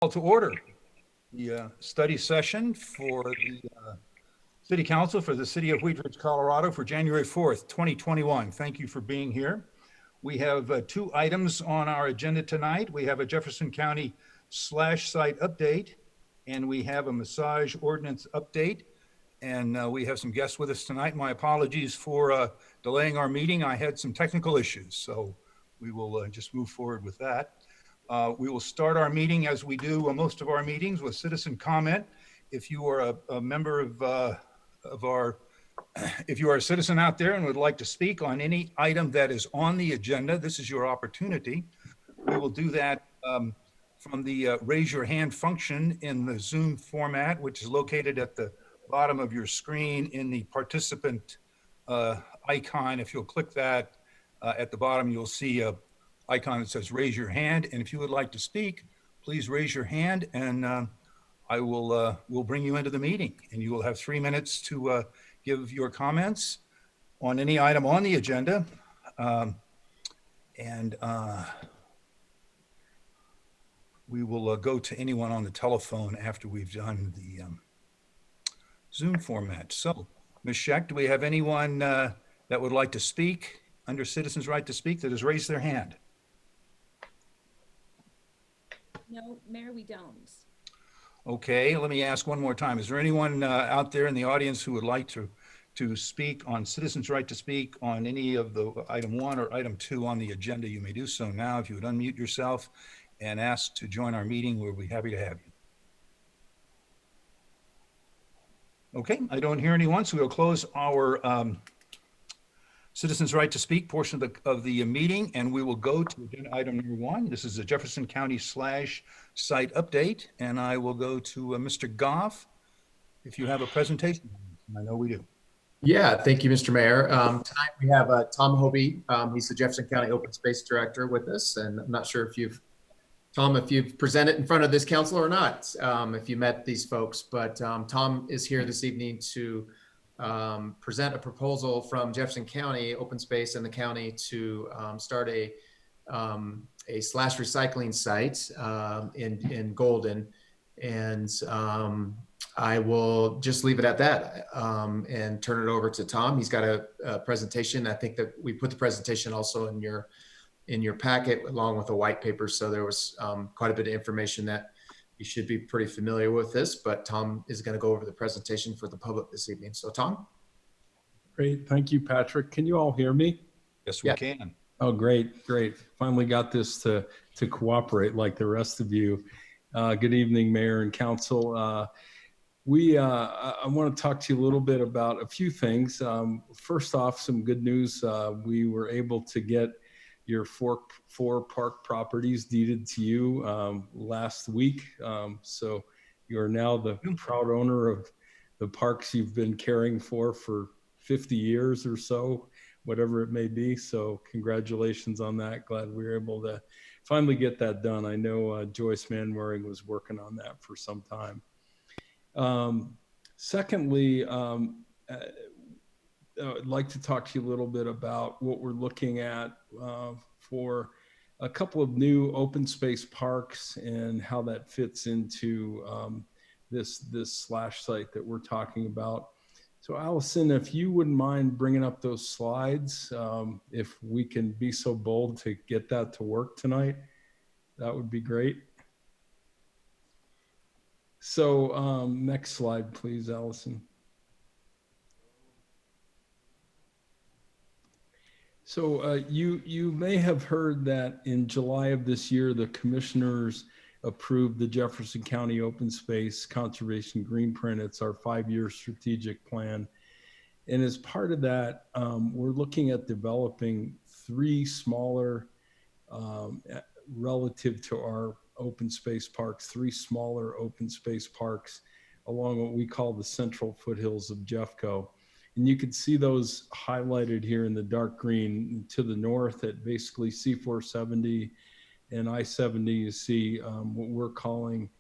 Call to order the study session for the City Council for the City of Wheat Ridge, Colorado for January 4th, 2021. Thank you for being here. We have two items on our agenda tonight. We have a Jefferson County site update, and we have a massage ordinance update. And we have some guests with us tonight. My apologies for delaying our meeting. I had some technical issues, so we will just move forward with that. We will start our meeting as we do most of our meetings with citizen comment. If you are a member if you are a citizen out there and would like to speak on any item that is on the agenda, this is your opportunity. We will do that from the raise your hand function in the Zoom format, which is located at the bottom of your screen in the participant icon. If you'll click that at the bottom, you'll see a icon that says raise your hand. And if you would like to speak, please raise your hand and I will bring you into the meeting, and you will have 3 minutes to give your comments on any item on the agenda. We will go to anyone on the telephone after we've done the Zoom format. So, Ms. Scheck, do we have anyone that would like to speak under Citizens' Right to Speak that has raised their hand? No, Mayor, we don't. Okay, let me ask one more time. Is there anyone out there in the audience who would like to speak on Citizens' Right to Speak on any of the item 1 or item 2 on the agenda? You may do so now. If you would unmute yourself and ask to join our meeting, we'll be happy to have you. Okay, I don't hear anyone, so we'll close our Citizens' Right to Speak portion of the meeting, and we will go to agenda item number 1. This is the Jefferson County site update, and I will go to Mr. Goff. If you have a presentation, I know we do. Yeah, thank you, Mr. Mayor. Tonight we have Tom Hobie. He's the Jefferson County Open Space Director with us, and I'm not sure if you've presented in front of this council or not, if you met these folks, but Tom is here this evening to present a proposal from Jefferson County Open Space and the county to start a slash recycling site in Golden. And I will just leave it at that and turn it over to Tom. He's got a presentation. I think that we put the presentation also in your packet along with a white paper. So there was quite a bit of information that you should be pretty familiar with this, but Tom is going to go over the presentation for the public this evening. So Tom. Great. Thank you, Patrick. Can you all hear me? Yes, we can. Oh, great. Finally got this to cooperate like the rest of you. Good evening, Mayor and Council. I want to talk to you a little bit about a few things. First off, some good news. We were able to get your four park properties deeded to you last week. So you are now the proud owner of the parks you've been caring for 50 years or so, whatever it may be. So congratulations on that. Glad we were able to finally get that done. I know Joyce Manwaring was working on that for some time. Secondly, I'd like to talk to you a little bit about what we're looking at for a couple of new open space parks and how that fits into this slash site that we're talking about. So Allison, if you wouldn't mind bringing up those slides, if we can be so bold to get that to work tonight, that would be great. So next slide, please, Allison. So you may have heard that in July of this year, the commissioners approved the Jefferson County Open Space Conservation Greenprint. It's our 5-year strategic plan. And as part of that, we're looking at developing 3 smaller, relative to our open space parks, 3 smaller open space parks along what we call the central foothills of Jeffco. And you can see those highlighted here in the dark green. To the north at basically C470 and I-70, you see what we're calling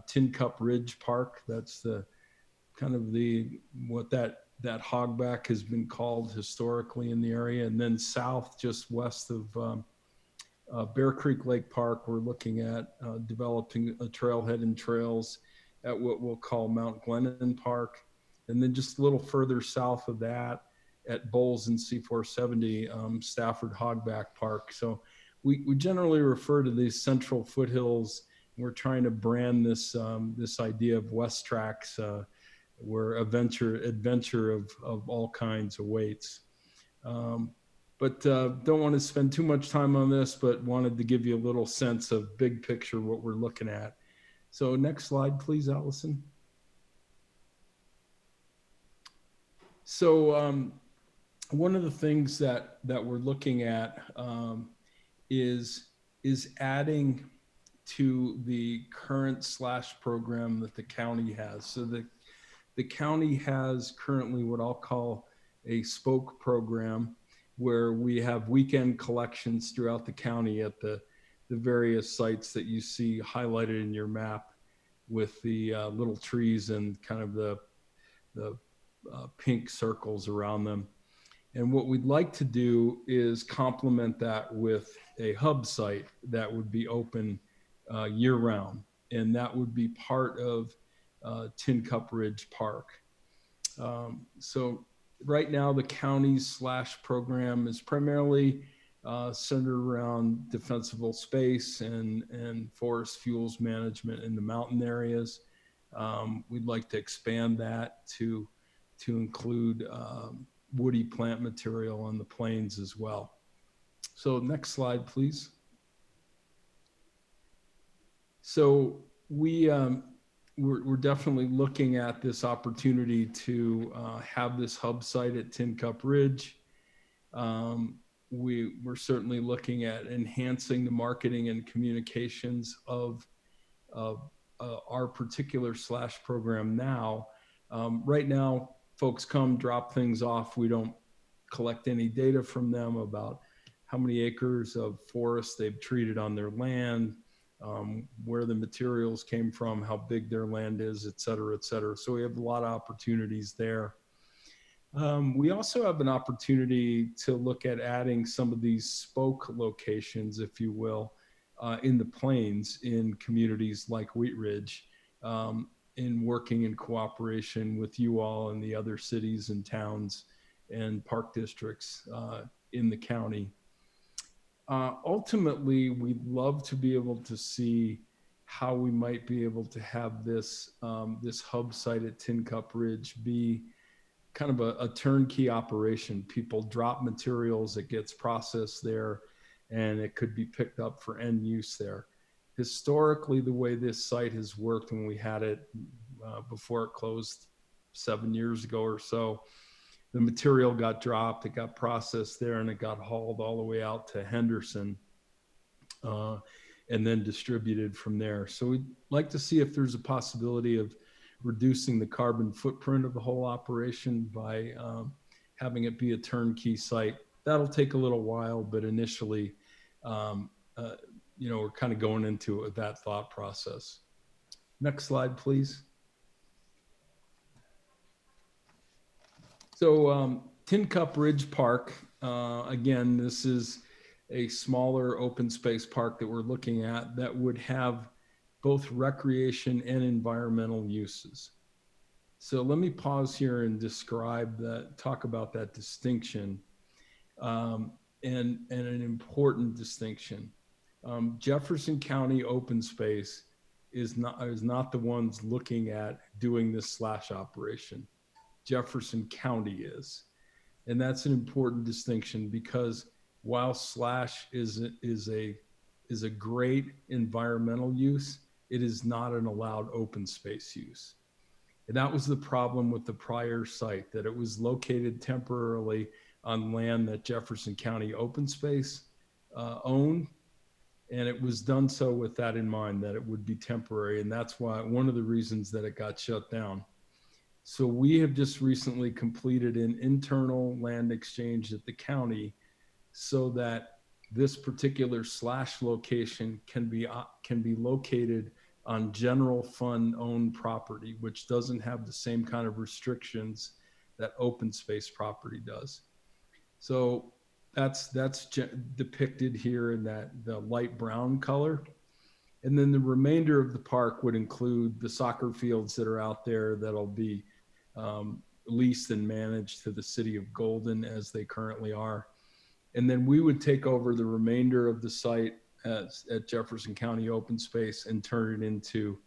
Tin Cup Ridge Park. That's the kind of what that hogback has been called historically in the area. And then south, just west of Bear Creek Lake Park, we're looking at developing a trailhead and trails at what we'll call Mount Glennon Park. And then just a little further south of that at Bowles and C470, Stafford Hogback Park. So we generally refer to these central foothills. We're trying to brand this this idea of West Tracks, where adventure of all kinds awaits. Don't want to spend too much time on this, but wanted to give you a little sense of big picture what we're looking at. So next slide, please, Allison. So one of the things that we're looking at is adding to the current slash program that the county has. So the county has currently what I'll call a spoke program, where we have weekend collections throughout the county at the various sites that you see highlighted in your map with the little trees and kind of the pink circles around them. And what we'd like to do is complement that with a hub site that would be open year round. And that would be part of Tin Cup Ridge Park. So right now the county's slash program is primarily centered around defensible space and forest fuels management in the mountain areas. We'd like to expand that to include woody plant material on the plains as well. So next slide, please. So we're definitely looking at this opportunity to have this hub site at Tin Cup Ridge. We're certainly looking at enhancing the marketing and communications of our particular slash program now. Right now, folks come, drop things off. We don't collect any data from them about how many acres of forest they've treated on their land, where the materials came from, how big their land is, et cetera, et cetera. So we have a lot of opportunities there. We also have an opportunity to look at adding some of these spoke locations, if you will, in the plains in communities like Wheat Ridge, in working in cooperation with you all and the other cities and towns and park districts in the county. Ultimately, we'd love to be able to see how we might be able to have this this hub site at Tin Cup Ridge be kind of a turnkey operation. People drop materials, it gets processed there, and it could be picked up for end use there. Historically, the way this site has worked when we had it before it closed 7 years ago or so, the material got dropped, it got processed there, and it got hauled all the way out to Henderson and then distributed from there. So we'd like to see if there's a possibility of reducing the carbon footprint of the whole operation by having it be a turnkey site. That'll take a little while, but initially, you know, we're kind of going into that thought process. Next slide, please. So Tin Cup Ridge Park, again, this is a smaller open space park that we're looking at that would have both recreation and environmental uses. So let me pause here and describe that, talk about that distinction, and an important distinction. Jefferson County open space is not the ones looking at doing this slash operation. Jefferson County is. And that's an important distinction because while slash is a great environmental use, it is not an allowed open space use. And that was the problem with the prior site, that it was located temporarily on land that Jefferson County Open Space owned. And it was done so with that in mind, that it would be temporary. And that's why one of the reasons that it got shut down. So we have just recently completed an internal land exchange at the county so that this particular slash location can be located on general fund owned property, which doesn't have the same kind of restrictions that open space property does. So depicted here in the light brown color. And then the remainder of the park would include the soccer fields that are out there that'll be leased and managed to the city of Golden as they currently are. And then we would take over the remainder of the site at Jefferson County Open Space and turn it into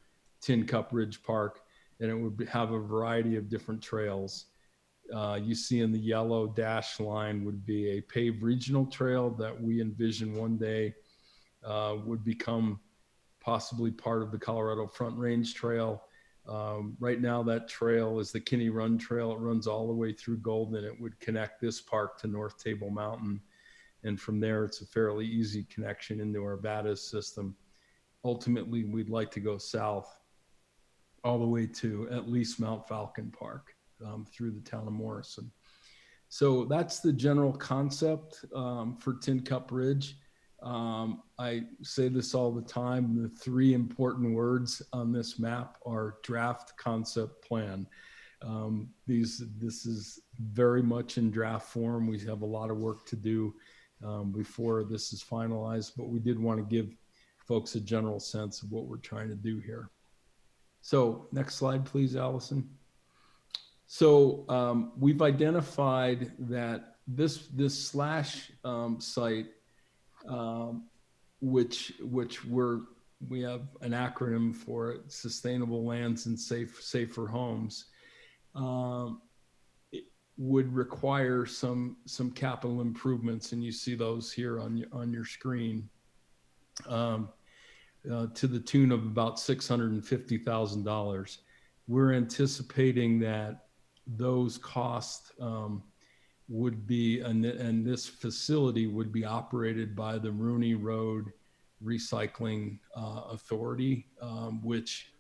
Tin Cup Ridge Park. And it would have a variety of different trails. You see in the yellow dash line would be a paved regional trail that we envision one day would become possibly part of the Colorado Front Range Trail. Right now that trail is the Kinney Run Trail. It runs all the way through Golden. It would connect this park to North Table Mountain. And from there, it's a fairly easy connection into our Batis system. Ultimately, we'd like to go south all the way to at least Mount Falcon Park through the town of Morrison. So that's the general concept for Tin Cup Ridge. I say this all the time. The three important words on this map are draft, concept, plan. This is very much in draft form. We have a lot of work to do before this is finalized, but we did want to give folks a general sense of what we're trying to do here. So next slide, please, Allison. So we've identified that this slash site, which we have an acronym for it, Sustainable Lands and Safer Homes, it would require some capital improvements, and you see those here on your screen, to the tune of about $650,000. We're anticipating that those costs would be, and this facility would be operated by the Rooney Road Recycling Authority, which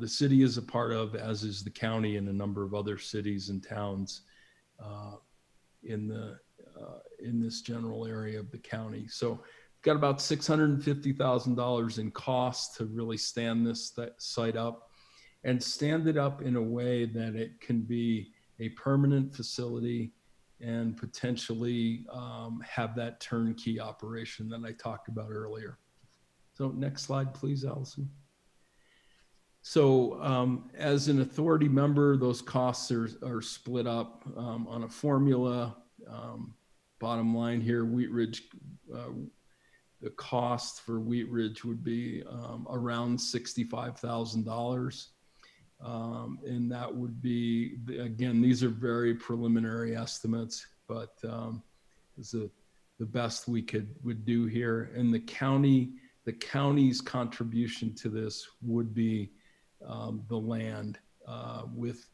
the city is a part of, as is the county and a number of other cities and towns in this general area of the county. So we've got about $650,000 in cost to really stand this site up and stand it up in a way that it can be a permanent facility and potentially have that turnkey operation that I talked about earlier. So next slide, please, Allison. So as an authority member, those costs are split up on a formula. Bottom line here, Wheat Ridge, the cost for Wheat Ridge would be around $65,000. And that would be, again, these are very preliminary estimates, but is the best we would do here. And the county's contribution to this would be the land, with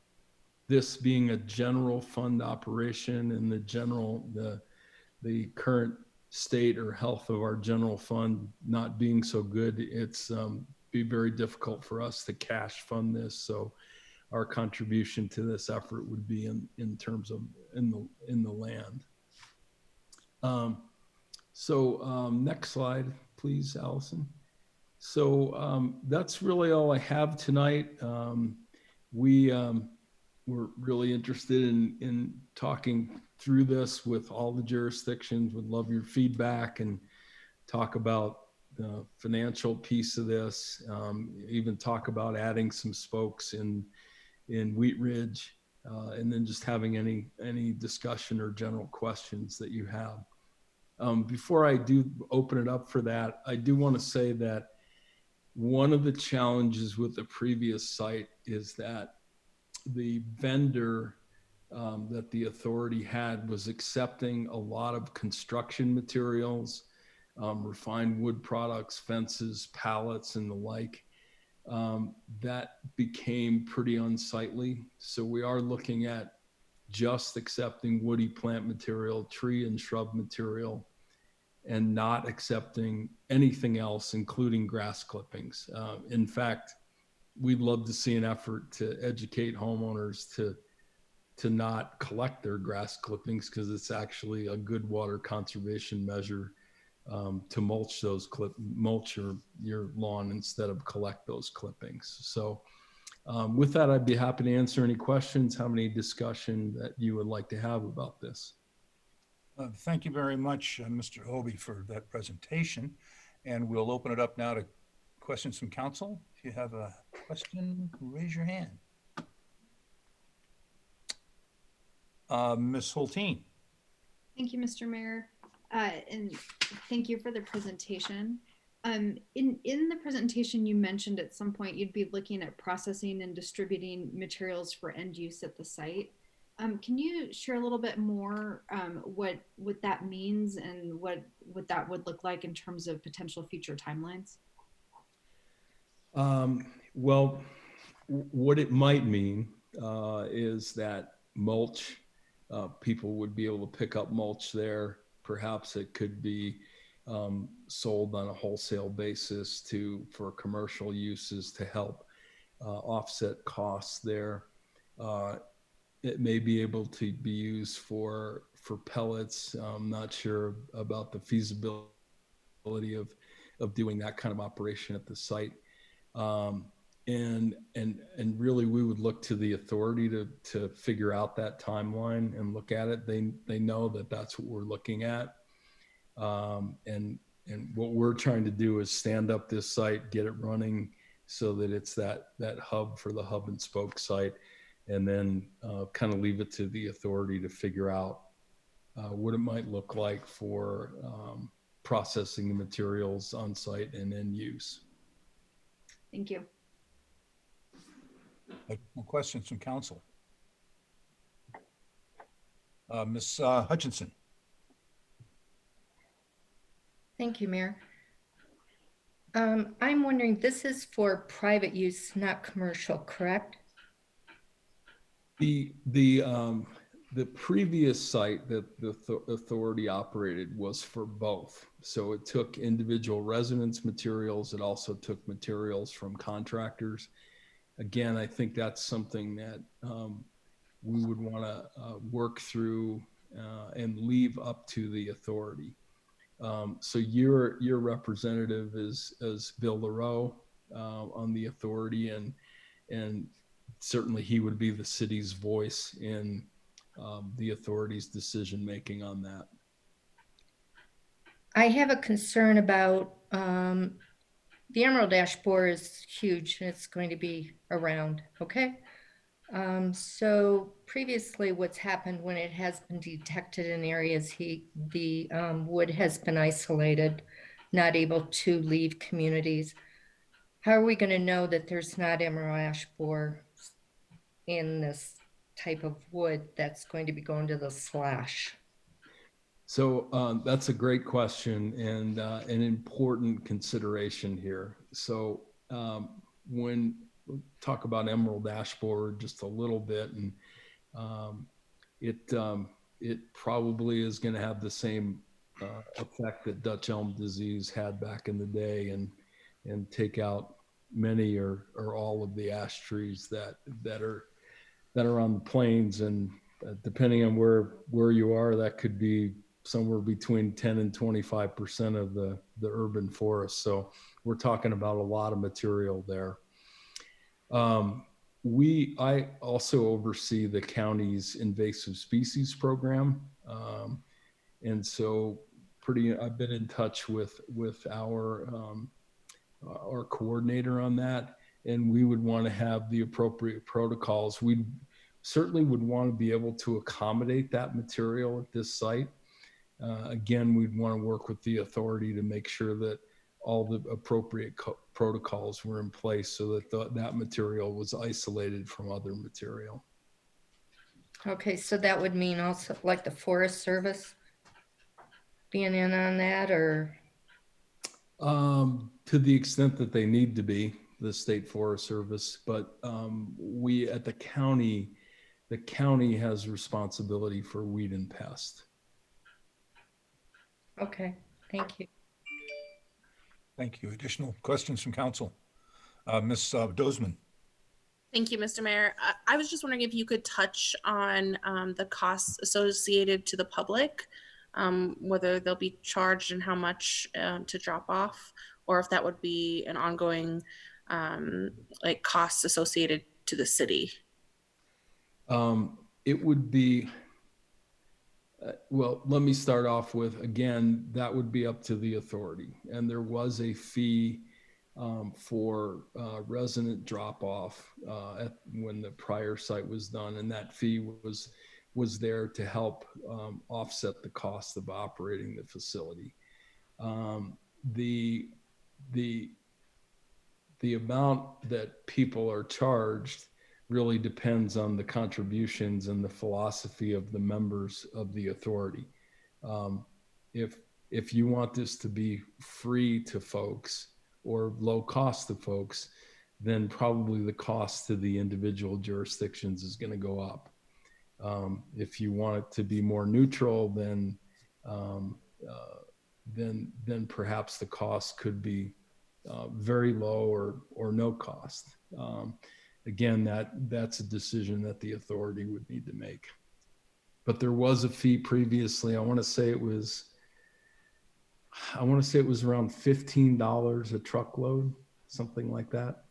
this being a general fund operation and the current state or health of our general fund not being so good. It's be very difficult for us to cash fund this. So our contribution to this effort would be in terms of in the land. Next slide, please, Allison. So that's really all I have tonight. We're really interested in talking through this with all the jurisdictions. Would love your feedback and talk about the financial piece of this, even talk about adding some spokes in Wheat Ridge, and then just having any discussion or general questions that you have. Before I do open it up for that, I do want to say that one of the challenges with the previous site is that the vendor that the authority had was accepting a lot of construction materials, refined wood products, fences, pallets, and the like. That became pretty unsightly. So we are looking at just accepting woody plant material, tree and shrub material, and not accepting anything else, including grass clippings. In fact, we'd love to see an effort to educate homeowners to not collect their grass clippings, because it's actually a good water conservation measure to mulch your lawn instead of collect those clippings. So with that, I'd be happy to answer any questions, have any discussion that you would like to have about this. Thank you very much, Mr. Hobie, for that presentation. And we'll open it up now to questions from council. If you have a question, raise your hand. Ms. Hulteen. Thank you, Mr. Mayor, and thank you for the presentation. In the presentation, you mentioned at some point you'd be looking at processing and distributing materials for end use at the site. Can you share a little bit more what that means and what that would look like in terms of potential future timelines? Well, what it might mean is that mulch, people would be able to pick up mulch there. Perhaps it could be sold on a wholesale basis for commercial uses to help offset costs there. It may be able to be used for pellets. I'm not sure about the feasibility of doing that kind of operation at the site. And really we would look to the authority to figure out that timeline and look at it. They know that that's what we're looking at. And what we're trying to do is stand up this site, get it running so that it's that hub for the hub and spoke site, and then kind of leave it to the authority to figure out what it might look like for processing the materials on site and in use. Thank you. Questions from council? Ms. Hutchinson. Thank you, Mayor. I'm wondering, this is for private use, not commercial, correct? The previous site that the authority operated was for both. So it took individual residence materials. It also took materials from contractors. Again, I think that's something that we would want to work through and leave up to the authority. So your representative is Bill LaRoe on the authority, and certainly he would be the city's voice in the authority's decision making on that. I have a concern about the Emerald Ash Borer is huge and it's going to be around, okay? So previously what's happened when it has been detected in areas, the wood has been isolated, not able to leave communities. How are we going to know that there's not emerald ash borer in this type of wood that's going to be going to the slash? So that's a great question and an important consideration here. So when we talk about emerald ash borer just a little bit, and it probably is going to have the same effect that Dutch elm disease had back in the day, and take out many or all of the ash trees that are on the plains, and depending on where you are, that could be somewhere between 10 and 25% of the urban forest. So we're talking about a lot of material there. I also oversee the county's invasive species program. And so I've been in touch with our coordinator on that, and we would want to have the appropriate protocols. We certainly would want to be able to accommodate that material at this site. Again, we'd want to work with the authority to make sure that all the appropriate protocols were in place so that that material was isolated from other material. Okay, so that would mean also like the Forest Service being in on that, or? To the extent that they need to be, the State Forest Service, but we at the county has responsibility for weed and pest. Okay, thank you. Thank you. Additional questions from council? Ms. Dozman. Thank you, Mr. Mayor. I was just wondering if you could touch on the costs associated to the public, whether they'll be charged and how much to drop off, or if that would be an ongoing like costs associated to the city. It would be, Well, let me start off with, again, that would be up to the authority. And there was a fee for resident drop off when the prior site was done. And that fee was there to help offset the cost of operating the facility. The amount that people are charged really depends on the contributions and the philosophy of the members of the authority. If you want this to be free to folks or low cost to folks, then probably the cost to the individual jurisdictions is going to go up. If you want it to be more neutral, then perhaps the cost could be very low or no cost. Again, that's a decision that the authority would need to make. But there was a fee previously. I want to say it was around $15 a truckload, something like that.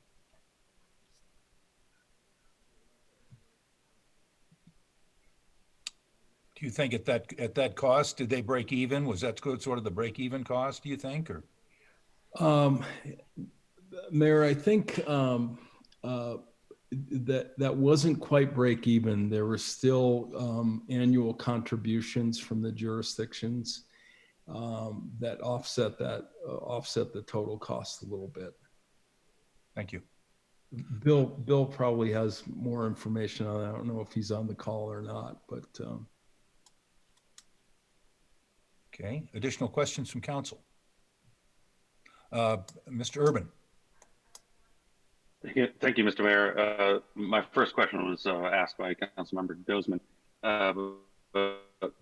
Do you think at that cost, did they break even? Was that sort of the break even cost, do you think, or? Mayor, I think that wasn't quite break even. There were still annual contributions from the jurisdictions that offset the total cost a little bit. Thank you. Bill probably has more information on that. I don't know if he's on the call or not, but okay. Additional questions from council? Mr. Urban. Thank you, Mr. Mayor. My first question was asked by Councilmember Dozman. But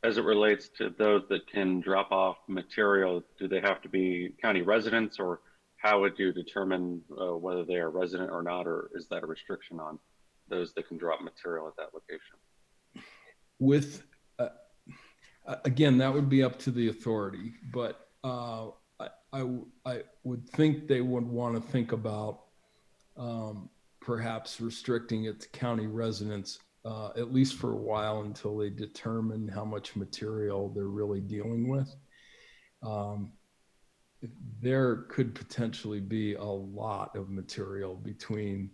as it relates to those that can drop off material, do they have to be county residents, or how would you determine whether they are resident or not, or is that a restriction on those that can drop material at that location? With again, that would be up to the authority, but I would think they would want to think about perhaps restricting it to county residents, at least for a while, until they determine how much material they're really dealing with. There could potentially be a lot of material between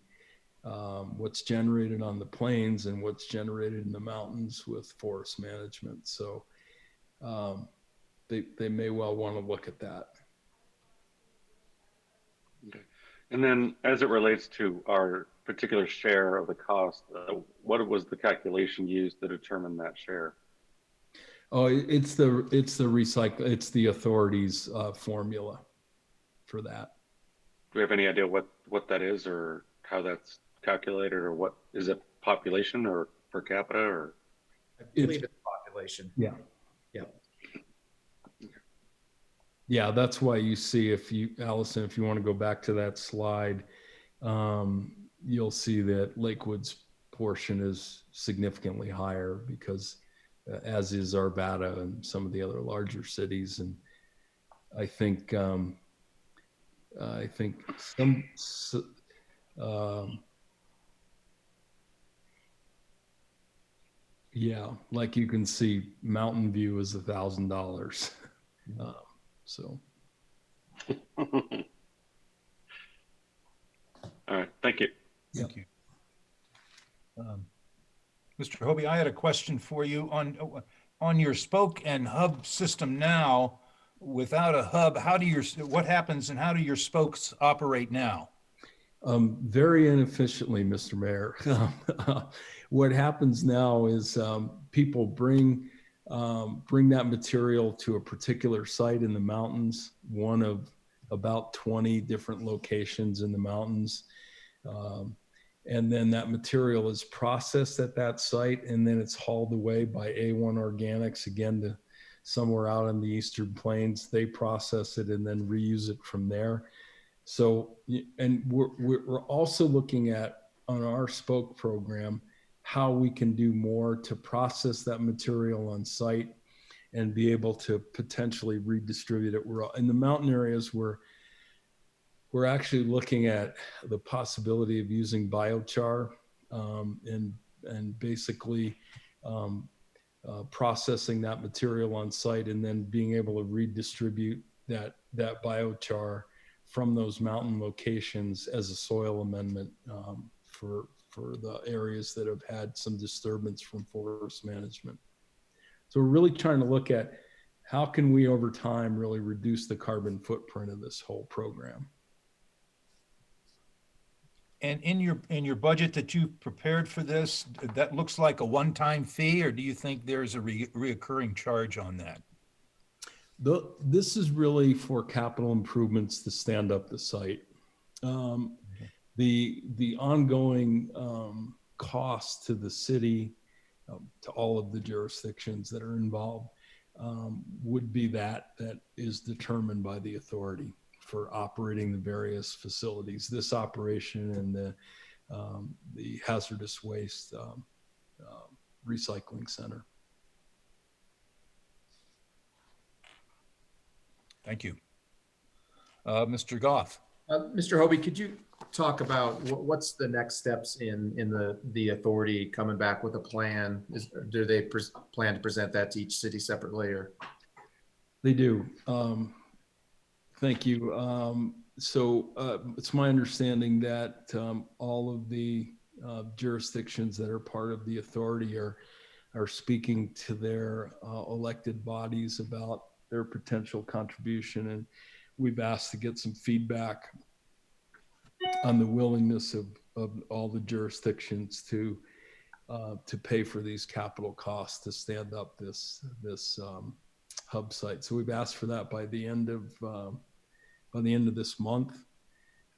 what's generated on the plains and what's generated in the mountains with forest management. So they may well want to look at that. Okay. And then as it relates to our particular share of the cost, what was the calculation used to determine that share? Oh, it's the authority's formula for that. Do we have any idea what that is, or how that's calculated, or what is it, population or per capita, or? I believe it's population. Yeah. Yeah. Yeah, that's why you see, Allison, if you want to go back to that slide, you'll see that Lakewood's portion is significantly higher because as is Arvada and some of the other larger cities. And I think yeah, like you can see, Mountain View is $1,000. So. All right, thank you. Thank you. Mr. Hobie, I had a question for you on your spoke and hub system now. Without a hub, what happens and how do your spokes operate now? Very inefficiently, Mr. Mayor. What happens now is people bring that material to a particular site in the mountains, one of about 20 different locations in the mountains. And then that material is processed at that site, and then it's hauled away by A1 Organics, again, to somewhere out in the Eastern Plains. They process it and then reuse it from there. So, and we're also looking at, on our spoke program, how we can do more to process that material on site and be able to potentially redistribute it. We're in the mountain areas where we're actually looking at the possibility of using biochar and basically processing that material on site and then being able to redistribute that biochar from those mountain locations as a soil amendment for the areas that have had some disturbance from forest management. So we're really trying to look at how can we over time really reduce the carbon footprint of this whole program. And in your budget that you prepared for this, that looks like a one-time fee, or do you think there's a reoccurring charge on that? This is really for capital improvements to stand up the site. The ongoing cost to the city, to all of the jurisdictions that are involved, would be that is determined by the authority for operating the various facilities, this operation and the hazardous waste recycling center. Thank you. Mr. Goff. Mr. Hobie, could you talk about what's the next steps in the authority coming back with a plan? Do they plan to present that to each city separately, or? They do. Thank you. So it's my understanding that all of the jurisdictions that are part of the authority are speaking to their elected bodies about their potential contribution, and we've asked to get some feedback on the willingness of all the jurisdictions to pay for these capital costs to stand up this hub site. So we've asked for that by the end of this month,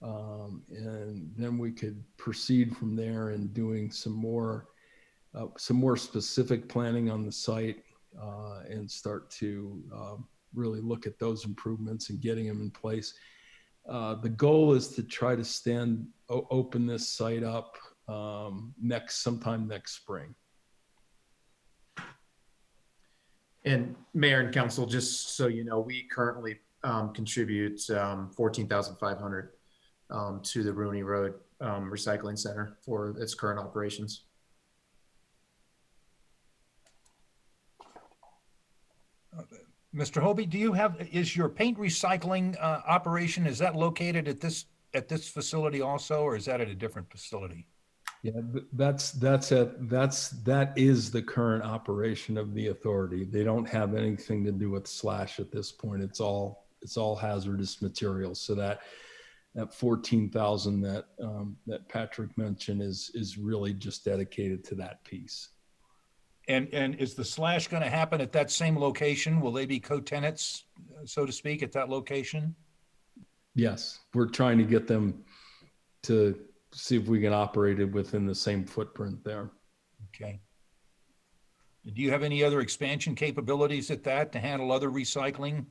and then we could proceed from there in doing some more specific planning on the site, and start to really look at those improvements and getting them in place. The goal is to try to open this site up sometime next spring. And Mayor and Council, just so you know, we currently contribute $14,500 to the Rooney Road Recycling Center for its current operations. Mr. Hobie, is your paint recycling operation, is that located at this facility also, or is that at a different facility? Yeah, that is the current operation of the authority. They don't have anything to do with slash at this point. It's all hazardous materials. So that 14,000 that Patrick mentioned is really just dedicated to that piece. And is the slash going to happen at that same location? Will they be co-tenants, so to speak, at that location? Yes, we're trying to get them to see if we can operate it within the same footprint there. Okay. Do you have any other expansion capabilities at that to handle other recycling?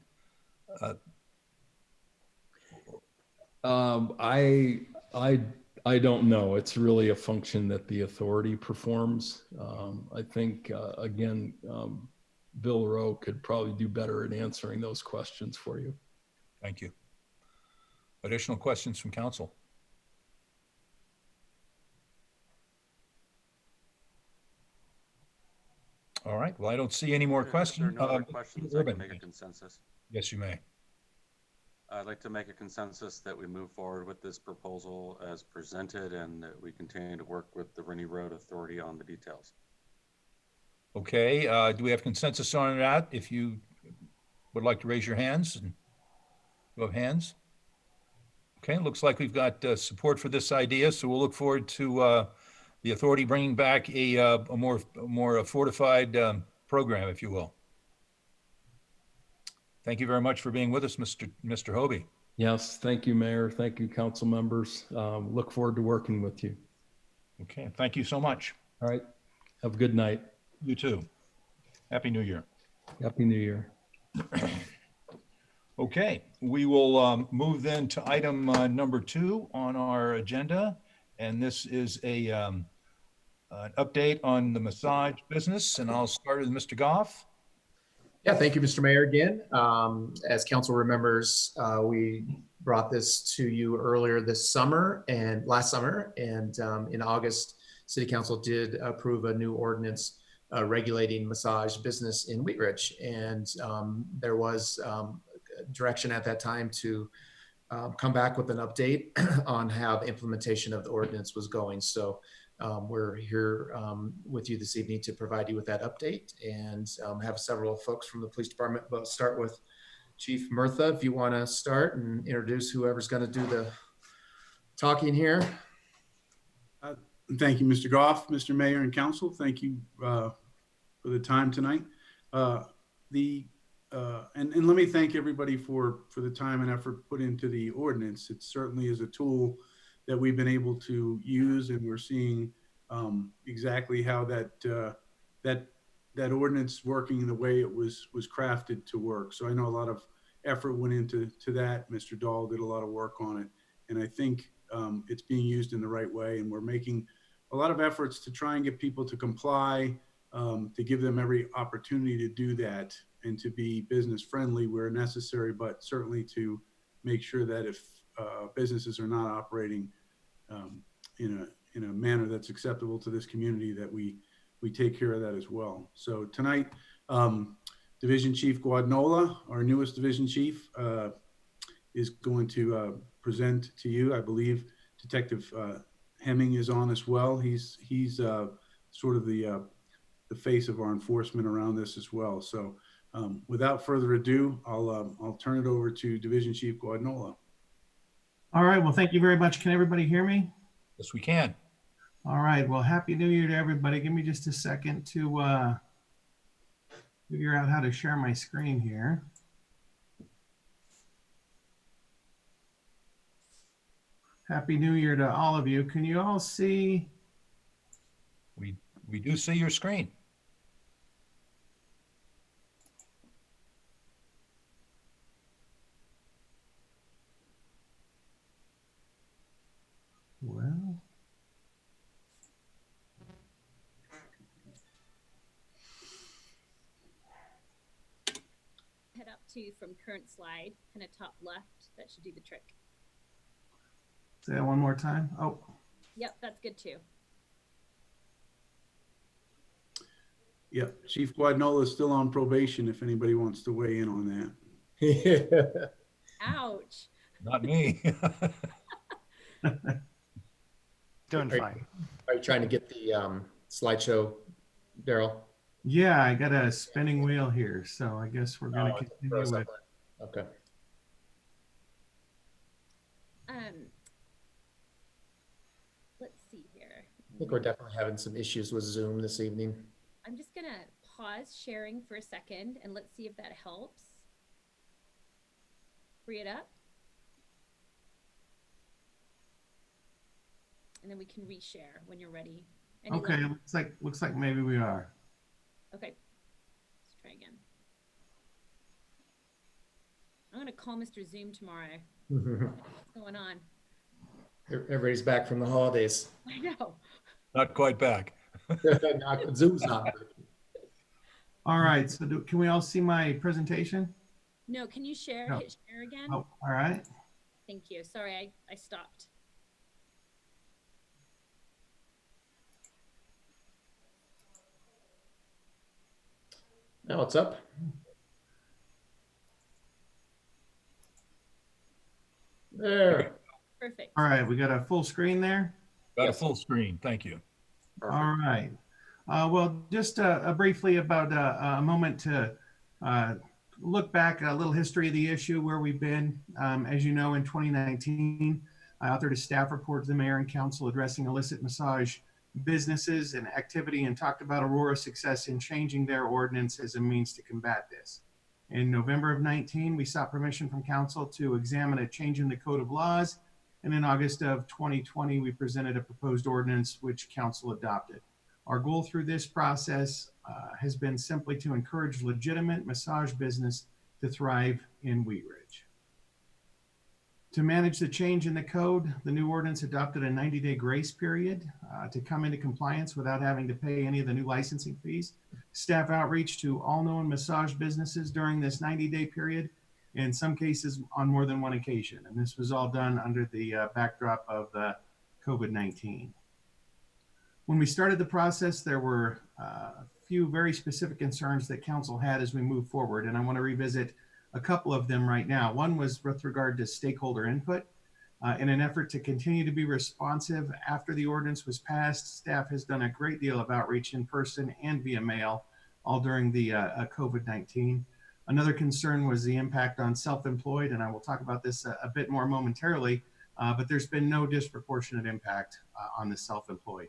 I don't know. It's really a function that the authority performs. I think, again, Bill Rowe could probably do better at answering those questions for you. Thank you. Additional questions from council? All right. Well, I don't see any more questions. If there are no other questions, I can make a consensus. Yes, you may. I'd like to make a consensus that we move forward with this proposal as presented and that we continue to work with the Rooney Road Authority on the details. Okay. Do we have consensus on that? If you would like to raise your hands. You have hands? Okay. Looks like we've got support for this idea. So we'll look forward to the authority bringing back a more fortified program, if you will. Thank you very much for being with us, Mr. Hobie. Yes, thank you, Mayor. Thank you, council members. Look forward to working with you. Okay, thank you so much. All right. Have a good night. You too. Happy New Year. Happy New Year. Okay, we will move then to item number 2 on our agenda. And this is an update on the massage business. And I'll start with Mr. Goff. Yeah, thank you, Mr. Mayor, again. As council remembers, we brought this to you earlier this summer and last summer, and in August, City Council did approve a new ordinance regulating massage business in Wheat Ridge. And there was direction at that time to come back with an update on how the implementation of the ordinance was going. So we're here with you this evening to provide you with that update, and have several folks from the police department. But start with Chief Murtha, if you want to start and introduce whoever's going to do the talking here. Thank you, Mr. Goff, Mr. Mayor and Council. Thank you for the time tonight. And let me thank everybody for the time and effort put into the ordinance. It certainly is a tool that we've been able to use, and we're seeing exactly how that ordinance working the way it was crafted to work. So I know a lot of effort went into that. Mr. Dahl did a lot of work on it, and I think it's being used in the right way, and we're making a lot of efforts to try and get people to comply, to give them every opportunity to do that, and to be business friendly where necessary, but certainly to make sure that if businesses are not operating in a manner that's acceptable to this community, that we take care of that as well. So tonight, Division Chief Guadagnola, our newest division chief, is going to present to you. I believe Detective Hemming is on as well. He's sort of the face of our enforcement around this as well. So without further ado, I'll turn it over to Division Chief Guadagnola. All right. Well, thank you very much. Can everybody hear me? Yes, we can. All right. Well, Happy New Year to everybody. Give me just a second to figure out how to share my screen here. Happy New Year to all of you. Can you all see? We do see your screen. Well, Head up to from current slide, kind of top left. That should do the trick. say that one more time. Oh, Yep, that's good too. Yeah, Chief Guadagnola is still on probation if anybody wants to weigh in on that. Ouch. Not me. Doing Are- fine. Are you trying to get the slideshow, Daryl? yeah, I got a spinning wheel here, so I guess we're going to continue with. Okay. Let's see here. I think we're definitely having some issues with Zoom this evening. I'm just gonna pause sharing for a second and let's see if that helps. Free it up. And then we can reshare when you're ready. Any Okay, luck? looks like maybe we are. Okay. Let's try again. I'm gonna call Mr. Zoom tomorrow. What's going on? Everybody's back from the holidays. I know. Not quite back. Zoom's not. All right, so can we all see my presentation? No, can you share? No. Hit share again? Oh, all right. Thank you. Sorry, I stopped. Now it's up. There. Perfect. All right, we got a full screen there. Got a Yes. full screen. Thank you. Perfect. All right. Well, just briefly about a moment to look back, a little history of the issue, where we've been. As you know, in 2019, I authored a staff report to the mayor and council addressing illicit massage businesses and activity, and talked about Aurora's success in changing their ordinance as a means to combat this. In November of 19, we sought permission from council to examine a change in the code of laws. And in August of 2020, we presented a proposed ordinance which council adopted. Our goal through this process has been simply to encourage legitimate massage business to thrive in Wheat Ridge. To manage the change in the code, the new ordinance adopted a 90-day grace period to come into compliance without having to pay any of the new licensing fees. Staff outreach to all known massage businesses during this 90-day period, in some cases on more than one occasion. And this was all done under the backdrop of COVID-19. When we started the process, there were few very specific concerns that council had as we move forward, and I want to revisit a couple of them right now. One was with regard to stakeholder input. In an effort to continue to be responsive after the ordinance was passed, staff has done a great deal of outreach in person and via mail, all during the COVID-19. Another concern was the impact on self-employed, and I will talk about this a bit more momentarily, but there's been no disproportionate impact on the self-employed.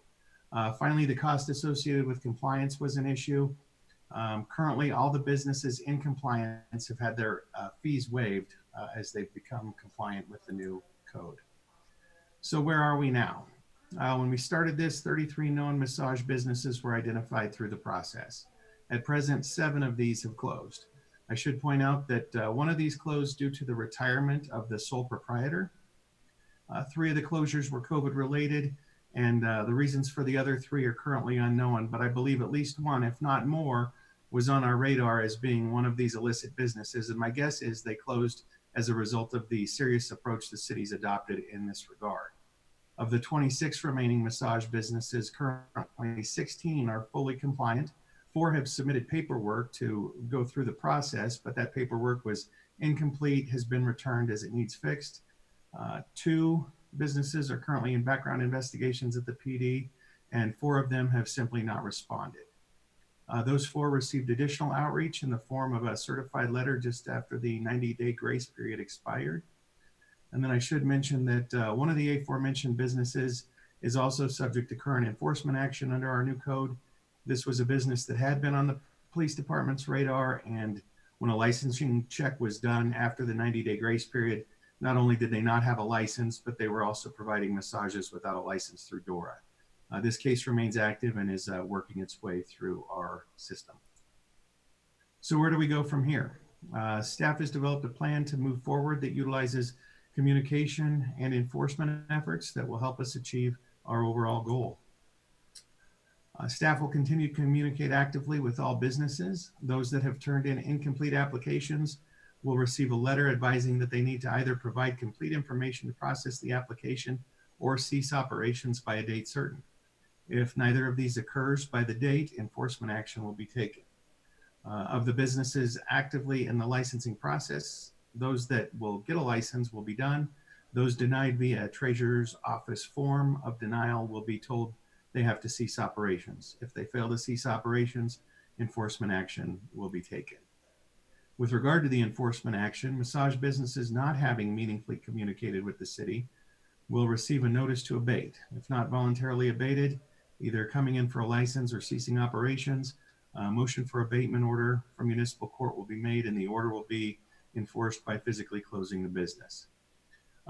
Finally, the cost associated with compliance was an issue. Currently, all the businesses in compliance have had their fees waived as they've become compliant with the new code. So where are we now? When we started this, 33 known massage businesses were identified through the process. At present, 7 of these have closed. I should point out that one of these closed due to the retirement of the sole proprietor. 3 of the closures were COVID related, and the reasons for the other 3 are currently unknown, but I believe at least one, if not more, was on our radar as being one of these illicit businesses, and my guess is they closed as a result of the serious approach the city's adopted in this regard. Of the 26 remaining massage businesses, currently 16 are fully compliant. 4 have submitted paperwork to go through the process, but that paperwork was incomplete, has been returned as it needs fixed. 2 businesses are currently in background investigations at the PD, and 4 of them have simply not responded. Those 4 received additional outreach in the form of a certified letter just after the 90-day grace period expired. And then I should mention that one of the aforementioned businesses is also subject to current enforcement action under our new code. This was a business that had been on the police department's radar, and when a licensing check was done after the 90-day grace period, not only did they not have a license, but they were also providing massages without a license through DORA. This case remains active and is working its way through our system. So where do we go from here? Staff has developed a plan to move forward that utilizes communication and enforcement efforts that will help us achieve our overall goal. Staff will continue to communicate actively with all businesses. Those that have turned in incomplete applications will receive a letter advising that they need to either provide complete information to process the application or cease operations by a date certain. If neither of these occurs by the date, enforcement action will be taken. Of the businesses actively in the licensing process, those that will get a license will be done. Those denied via a treasurer's office form of denial will be told they have to cease operations. If they fail to cease operations, enforcement action will be taken. With regard to the enforcement action, massage businesses not having meaningfully communicated with the city will receive a notice to abate. If not voluntarily abated, either coming in for a license or ceasing operations, a motion for abatement order from municipal court will be made, and the order will be enforced by physically closing the business.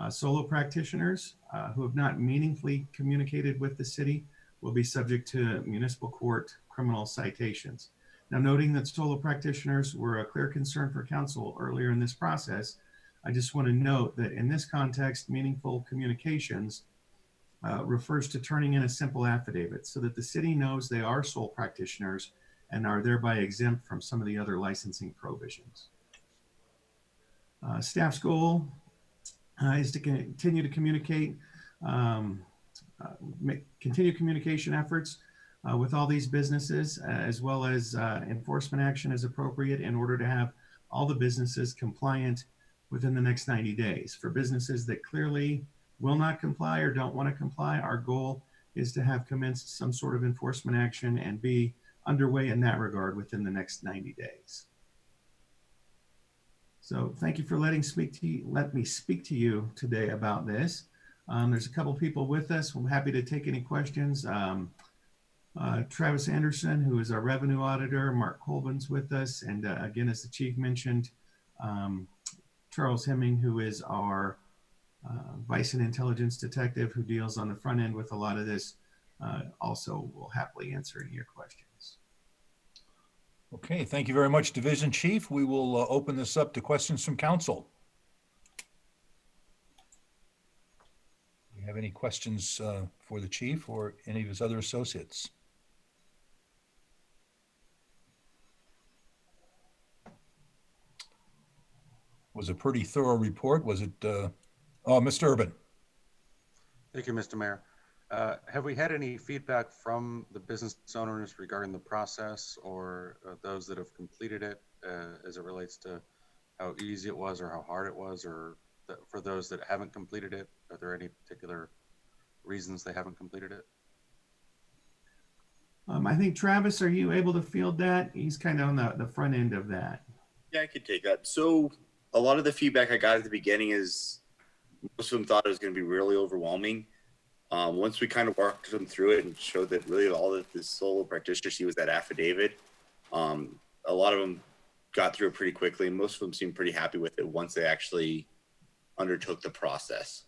Solo practitioners who have not meaningfully communicated with the city will be subject to municipal court criminal citations. Now, noting that solo practitioners were a clear concern for council earlier in this process, I just want to note that in this context, meaningful communications refers to turning in a simple affidavit so that the city knows they are sole practitioners and are thereby exempt from some of the other licensing provisions. Staff's goal is to continue to communicate, continue communication efforts with all these businesses, as well as enforcement action as appropriate in order to have all the businesses compliant within the next 90 days. For businesses that clearly will not comply or don't want to comply, our goal is to have commenced some sort of enforcement action and be underway in that regard within the next 90 days. So thank you for let me speak to you today about this. There's a couple people with us. I'm happy to take any questions. Travis Anderson, who is our revenue auditor, Mark Colvin's with us. And again, as the chief mentioned, Charles Hemming, who is our vice and intelligence detective who deals on the front end with a lot of this, also will happily answer any of your questions. Okay, thank you very much, Division Chief. We will open this up to questions from council. Do you have any questions for the chief or any of his other associates? Was a pretty thorough report. Was it, oh, Mr. Urban? Thank you, Mr. Mayor. Have we had any feedback from the business owners regarding the process or those that have completed it as it relates to how easy it was or how hard it was, or for those that haven't completed it, are there any particular reasons they haven't completed it? I think Travis, are you able to field that? He's kind of on the front end of that. Yeah, I could take that. So a lot of the feedback I got at the beginning is most of them thought it was going to be really overwhelming. Once we kind of walked them through it and showed that really all that the solo practitioner see was that affidavit, a lot of them got through it pretty quickly, and most of them seemed pretty happy with it once they actually undertook the process.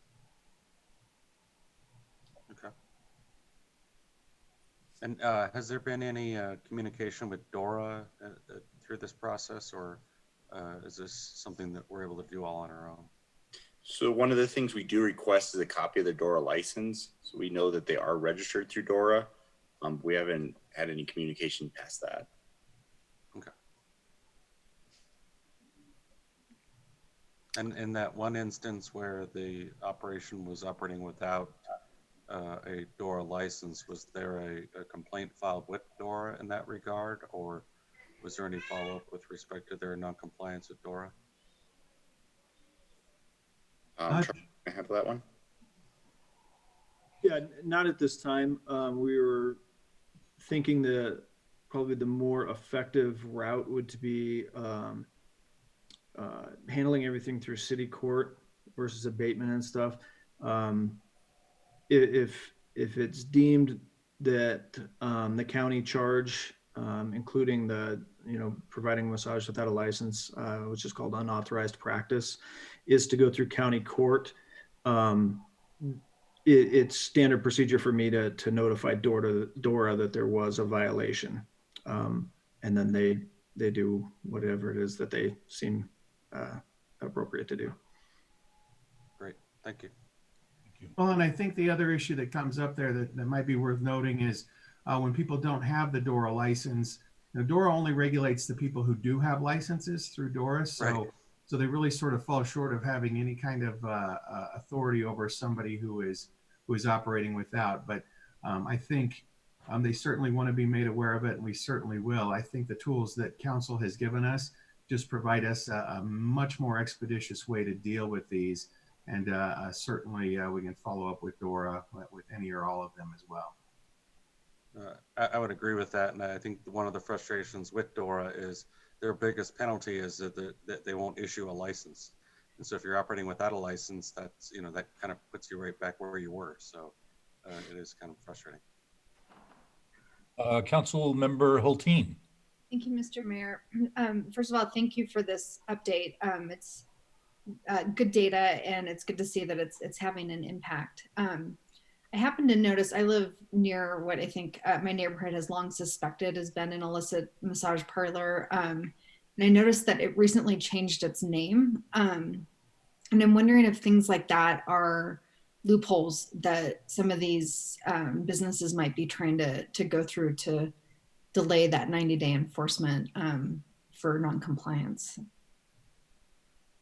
Okay. And has there been any communication with Dora through this process, or is this something that we're able to do all on our own? So one of the things we do request is a copy of the DORA license, so we know that they are registered through DORA. We haven't had any communication past that. Okay. And in that one instance where the operation was operating without a DORA license, was there a complaint filed with DORA in that regard, or was there any follow-up with respect to their non-compliance with DORA? Can I handle that one? Yeah, not at this time. We were thinking that probably the more effective route would to be handling everything through city court versus abatement and stuff. If it's deemed that the county charge, including the providing massage without a license, which is called unauthorized practice, is to go through county court. It's standard procedure for me to notify Dora that there was a violation, and then they do whatever it is that they seem appropriate to do. Great, thank you. Well, and I think the other issue that comes up there that might be worth noting is when people don't have the DORA license, DORA only regulates the people who do have licenses through DORA. So they really sort of fall short of having any kind of authority over somebody who is operating without. But I think they certainly want to be made aware of it, and we certainly will. I think the tools that council has given us just provide us a much more expeditious way to deal with these. And certainly we can follow up with Dora with any or all of them as well. I would agree with that. And I think one of the frustrations with Dora is their biggest penalty is that they won't issue a license. And so if you're operating without a license, that's, that kind of puts you right back where you were. So it is kind of frustrating. Council Member Hulteen. Thank you, Mr. Mayor. First of all, thank you for this update. It's good data, and it's good to see that it's having an impact. I happen to notice I live near what I think my neighborhood has long suspected has been an illicit massage parlor. And I noticed that it recently changed its name. And I'm wondering if things like that are loopholes that some of these businesses might be trying to go through to delay that 90-day enforcement for non-compliance.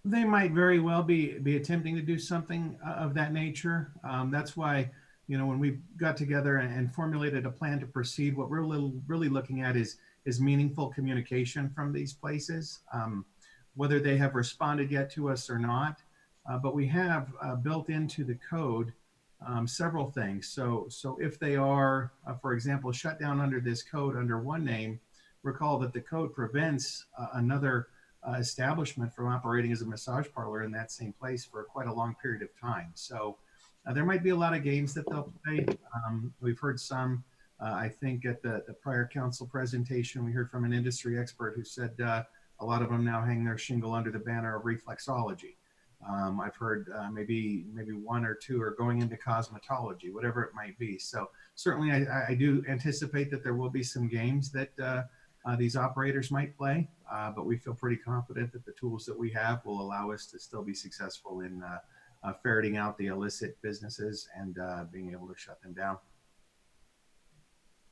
They might very well be attempting to do something of that nature. That's why, when we got together and formulated a plan to proceed, what we're really looking at is meaningful communication from these places, whether they have responded yet to us or not. But we have built into the code several things. So if they are, for example, shut down under this code under one name, recall that the code prevents another establishment from operating as a massage parlor in that same place for quite a long period of time. So there might be a lot of games that they'll play. We've heard some, I think at the prior council presentation, we heard from an industry expert who said a lot of them now hang their shingle under the banner of reflexology. I've heard maybe one or two are going into cosmetology, whatever it might be. So certainly I do anticipate that there will be some games that these operators might play, but we feel pretty confident that the tools that we have will allow us to still be successful in ferreting out the illicit businesses and being able to shut them down.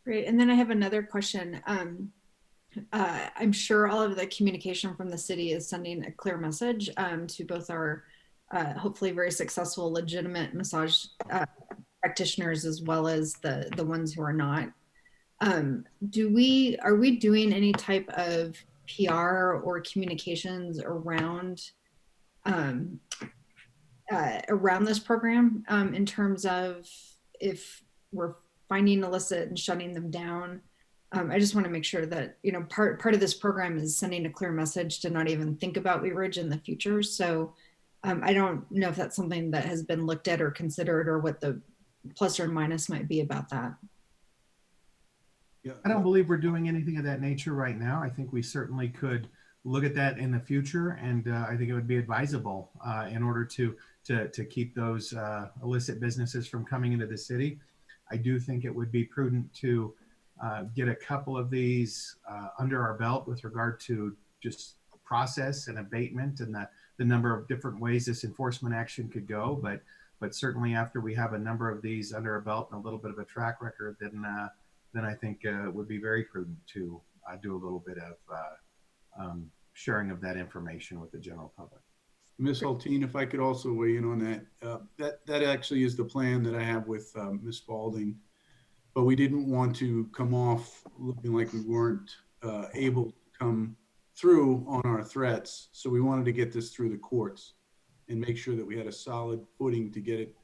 Great. And then I have another question. I'm sure all of the communication from the city is sending a clear message to both our hopefully very successful legitimate massage practitioners as well as the ones who are not. Are we doing any type of PR or communications around around this program in terms of if we're finding illicit and shutting them down? I just want to make sure that, you know, part of this program is sending a clear message to not even think about Wheat Ridge in the future. So I don't know if that's something that has been looked at or considered, or what the plus or minus might be about that. Yeah. I don't believe we're doing anything of that nature right now. I think we certainly could look at that in the future, and I think it would be advisable in order to keep those illicit businesses from coming into the city. I do think it would be prudent to get a couple of these under our belt with regard to just process and abatement and the number of different ways this enforcement action could go. But certainly after we have a number of these under our belt and a little bit of a track record, then I think it would be very prudent to do a little bit of sharing of that information with the general public. Ms. Hulteen, if I could also weigh in on that. That actually is the plan that I have with Ms. Spalding, but we didn't want to come off looking like we weren't able to come through on our threats. So we wanted to get this through the courts and make sure that we had a solid footing to get it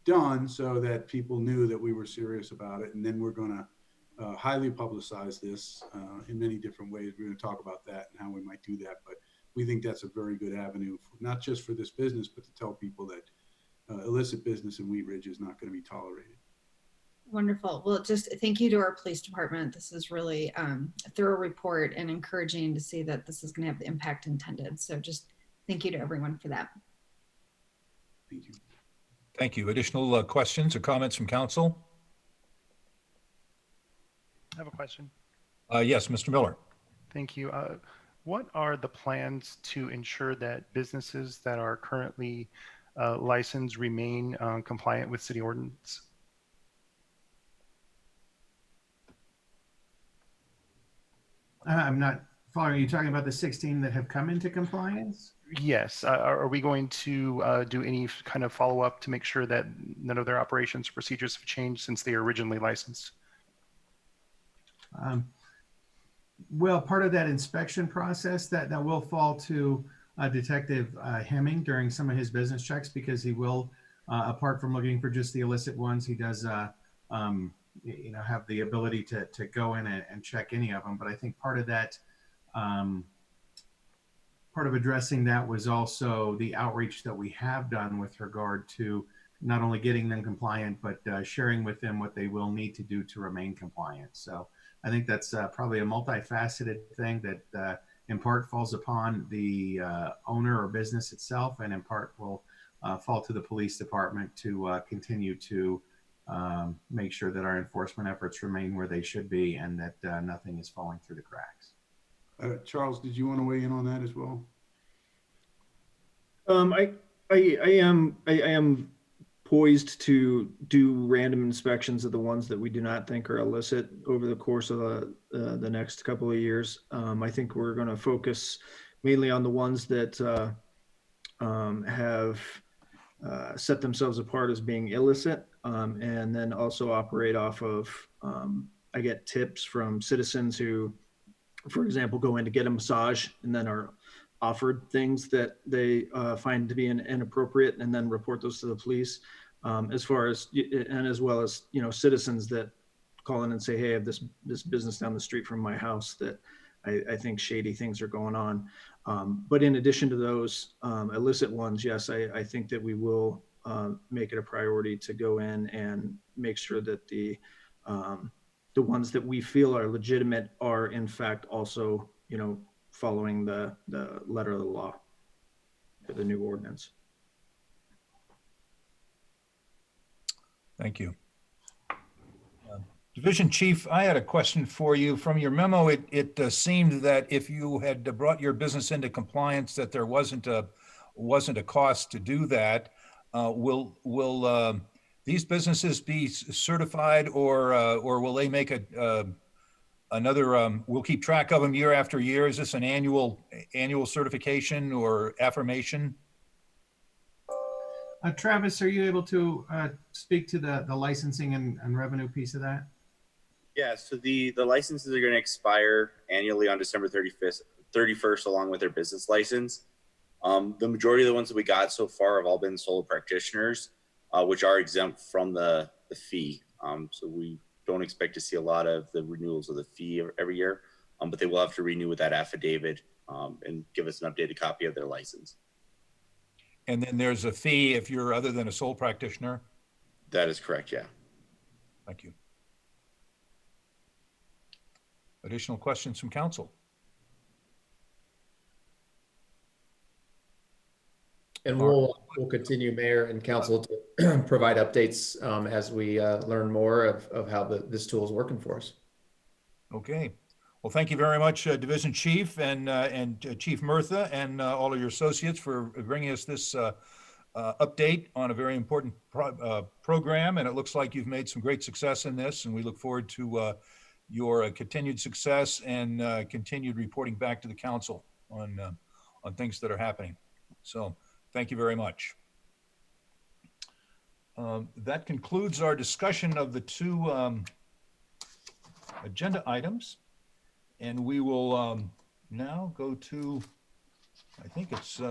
done so that people knew that we were serious about it. And then we're going to highly publicize this in many different ways. We're going to talk about that and how we might do that. But we think that's a very good avenue, not just for this business, but to tell people that illicit business in Wheat Ridge is not going to be tolerated. Wonderful. Well, just thank you to our police department. This is really a thorough report and encouraging to see that this is going to have the impact intended. So just thank you to everyone for that. Thank you. Thank you. Additional questions or comments from council? I have a question. Yes, Mr. Miller. Thank you. What are the plans to ensure that businesses that are currently licensed remain compliant with city ordinance? I'm not following. Are you talking about the 16 that have come into compliance? Yes. Are we going to do any kind of follow-up to make sure that none of their operations or procedures have changed since they were originally licensed? Well, part of that inspection process that will fall to Detective Hemming during some of his business checks, because he will, apart from looking for just the illicit ones, he does have the ability to go in and check any of them. But I think part of that, part of addressing that was also the outreach that we have done with regard to not only getting them compliant, but sharing with them what they will need to do to remain compliant. So I think that's probably a multifaceted thing that in part falls upon the owner or business itself, and in part will fall to the police department to continue to make sure that our enforcement efforts remain where they should be, and that nothing is falling through the cracks. Charles, did you want to weigh in on that as well? I am poised to do random inspections of the ones that we do not think are illicit over the course of the next couple of years. I think we're going to focus mainly on the ones that have set themselves apart as being illicit, and then also operate off of, I get tips from citizens who, for example, go in to get a massage and then are offered things that they find to be inappropriate, and then report those to the police. As far as, and as well as, citizens that call in and say, hey, I have this business down the street from my house that I think shady things are going on. But in addition to those illicit ones, yes, I think that we will make it a priority to go in and make sure that the ones that we feel are legitimate are in fact also, following the letter of the law for the new ordinance. Thank you. Division Chief, I had a question for you. From your memo, it seemed that if you had brought your business into compliance, that there wasn't a cost to do that. Will these businesses be certified, or will they make another? We'll keep track of them year after year. Is this an annual certification or affirmation? Travis, are you able to speak to the licensing and revenue piece of that? Yeah, so the licenses are going to expire annually on December 31st, along with their business license. The majority of the ones that we got so far have all been solo practitioners, which are exempt from the fee. So we don't expect to see a lot of the renewals of the fee every year, but they will have to renew with that affidavit and give us an updated copy of their license. And then there's a fee if you're other than a sole practitioner? That is correct, yeah. Thank you. Additional questions from council? And we'll continue, Mayor and Council, to provide updates as we learn more of how this tool is working for us. Okay. Well, thank you very much, Division Chief and Chief Murtha and all of your associates for bringing us this update on a very important program. And it looks like you've made some great success in this, and we look forward to your continued success and continued reporting back to the council on things that are happening. So thank you very much. That concludes our discussion of the two agenda items. And we will now go to, I think it's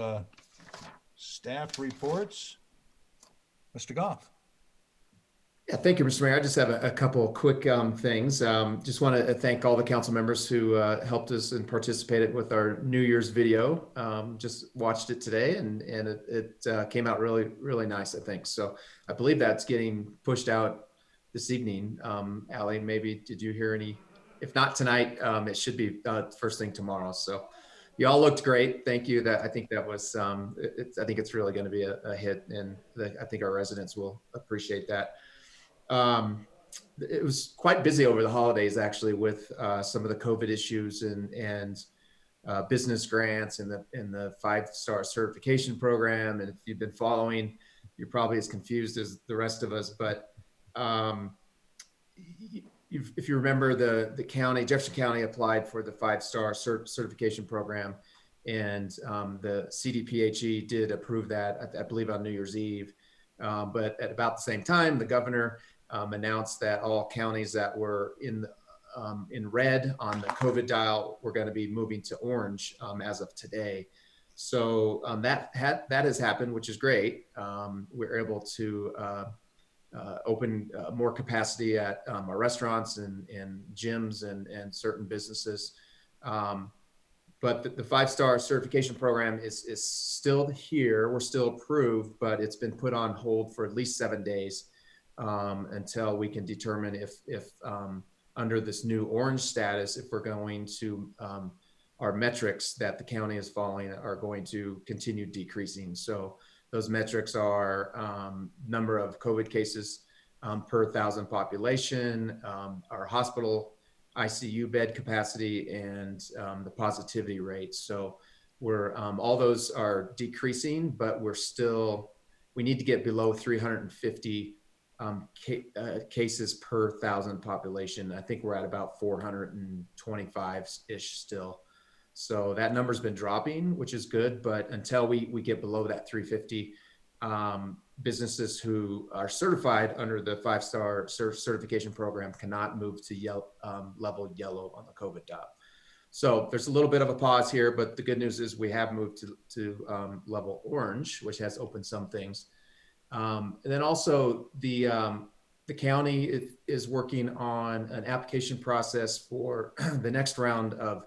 staff reports. Mr. Goff. Yeah, thank you, Mr. Mayor. I just have a couple of quick things. Just want to thank all the council members who helped us and participated with our New Year's video. Just watched it today, and it came out really, really nice, I think. So I believe that's getting pushed out this evening. Allie, maybe did you hear any? If not tonight, it should be first thing tomorrow. So you all looked great. Thank you. I think that was, I think it's really going to be a hit, and I think our residents will appreciate that. It was quite busy over the holidays, actually, with some of the COVID issues and business grants and the 5-star certification program. And if you've been following, you're probably as confused as the rest of us, but if you remember, the county, Jefferson County, applied for the 5-star certification program, and the CDPHE did approve that, I believe, on New Year's Eve. But at about the same time, the governor announced that all counties that were in red on the COVID dial were going to be moving to orange as of today. So that has happened, which is great. We're able to open more capacity at our restaurants and gyms and certain businesses. But the 5-star certification program is still here. We're still approved, but it's been put on hold for at least 7 days until we can determine if under this new orange status, if we're going to, our metrics that the county is following are going to continue decreasing. So those metrics are number of COVID cases per 1,000 population, our hospital ICU bed capacity, and the positivity rate. So we're all those are decreasing, but we need to get below 350 cases per 1,000 population. I think we're at about 425-ish still. So that number's been dropping, which is good, but until we get below that 350, businesses who are certified under the 5-star certification program cannot move to level yellow on the COVID dial. So there's a little bit of a pause here, but the good news is we have moved to level orange, which has opened some things. And then also the county is working on an application process for the next round of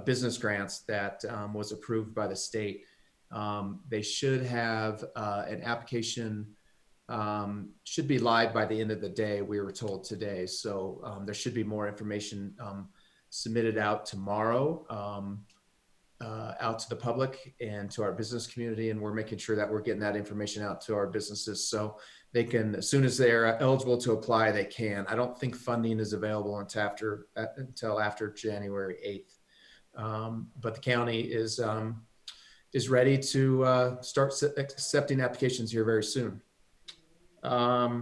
business grants that was approved by the state. They should have an application, should be live by the end of the day, we were told today. So there should be more information submitted out tomorrow out to the public and to our business community. And we're making sure that we're getting that information out to our businesses so they can, as soon as they're eligible to apply, they can. I don't think funding is available until after January 8th. But the county is ready to start accepting applications here very soon. I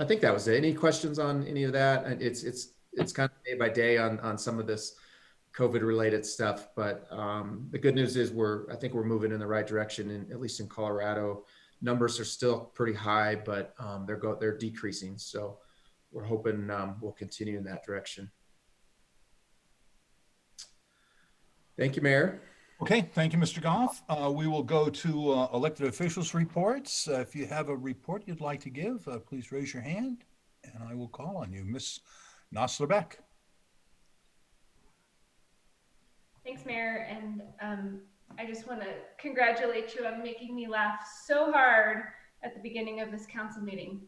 think that was it. Any questions on any of that? It's kind of day by day on some of this COVID related stuff, but the good news is I think we're moving in the right direction, at least in Colorado. numbers are still pretty high, but they're decreasing. So we're hoping we'll continue in that direction. Thank you, Mayor. Okay, thank you, Mr. Goff. We will go to elected officials reports. If you have a report you'd like to give, please raise your hand and I will call on you. Ms. Nosler-Beck. Thanks, Mayor. And I just want to congratulate you on making me laugh so hard at the beginning of this council meeting.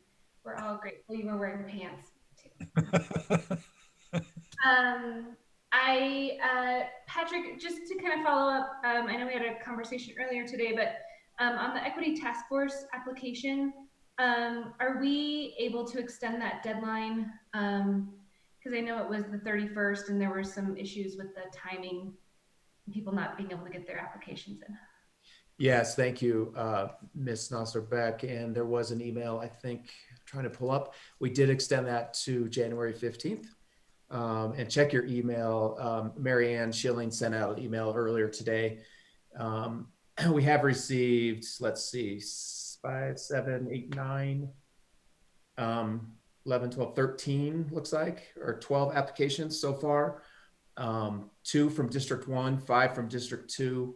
We're all grateful you were wearing pants too. Patrick, just to kind of follow up, I know we had a conversation earlier today, but on the Equity Task Force application, are we able to extend that deadline? Because I know it was the 31st and there were some issues with the timing, people not being able to get their applications in. Yes, thank you, Ms. Nosler-Beck. And there was an email, I think, trying to pull up. We did extend that to January 15th. And check your email. Mary Ann Schilling sent out an email earlier today. We have received, let's see, 5, 7, 8, 9, 11, 12, 13, looks like, or 12 applications so far. 2 from District 1, 5 from District 2,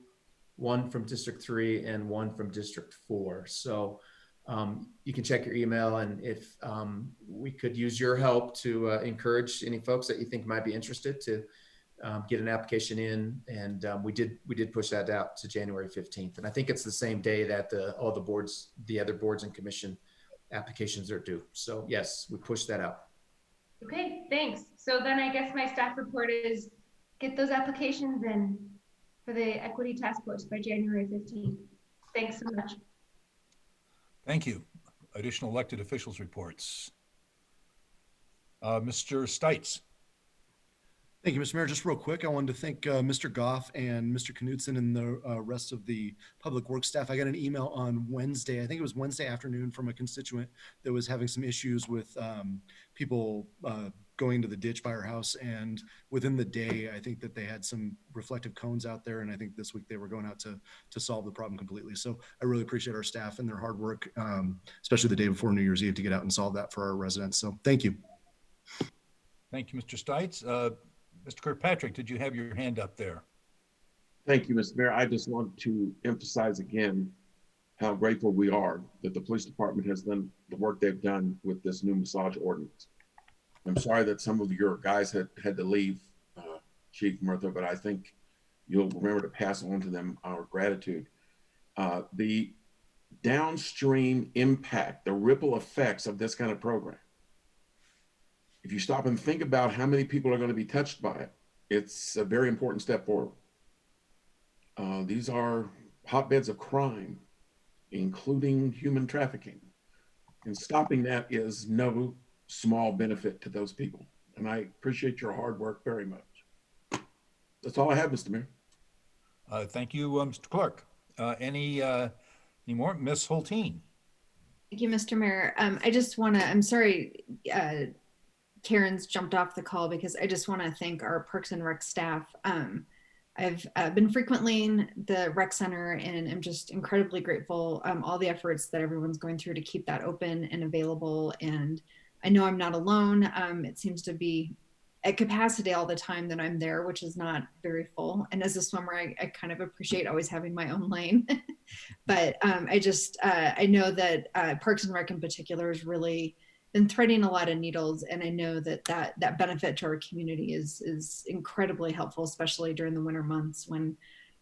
1 from District 3, and 1 from District 4. So you can check your email, and if we could use your help to encourage any folks that you think might be interested to get an application in. And we did push that out to January 15th. And I think it's the same day that all the other boards and commission applications are due. So yes, we pushed that out. Okay, thanks. So then I guess my staff report is get those applications in for the Equity Task Force by January 15th. Thanks so much. Thank you. Additional elected officials reports. Mr. Stites. Thank you, Mr. Mayor. Just real quick, I wanted to thank Mr. Goff and Mr. Knudsen and the rest of the public works staff. I got an email on Wednesday, I think it was Wednesday afternoon, from a constituent that was having some issues with people going to the ditch by her house. And within the day, I think that they had some reflective cones out there. And I think this week they were going out to solve the problem completely. So I really appreciate our staff and their hard work, especially the day before New Year's Eve, to get out and solve that for our residents. So thank you. Thank you, Mr. Stites. Mr. Kirkpatrick, did you have your hand up there? Thank you, Mr. Mayor. I just want to emphasize again how grateful we are that the police department has done the work they've done with this new massage ordinance. I'm sorry that some of your guys had to leave, Chief Murtha, but I think you'll remember to pass on to them our gratitude. The downstream impact, the ripple effects of this kind of program, if you stop and think about how many people are going to be touched by it, it's a very important step forward. These are hotbeds of crime, including human trafficking. And stopping that is no small benefit to those people. And I appreciate your hard work very much. That's all I have, Mr. Mayor. Thank you, Mr. Clerk. Any more? Ms. Hulteen. Thank you, Mr. Mayor. I just want to, I'm sorry, Karen's jumped off the call, because I just want to thank our Parks and Rec staff. I've been frequently in the rec center, and I'm just incredibly grateful all the efforts that everyone's going through to keep that open and available. And I know I'm not alone. It seems to be at capacity all the time that I'm there, which is not very full. And as a swimmer, I kind of appreciate always having my own lane. But I know that Parks and Rec in particular has really been threading a lot of needles. And I know that benefit to our community is incredibly helpful, especially during the winter months when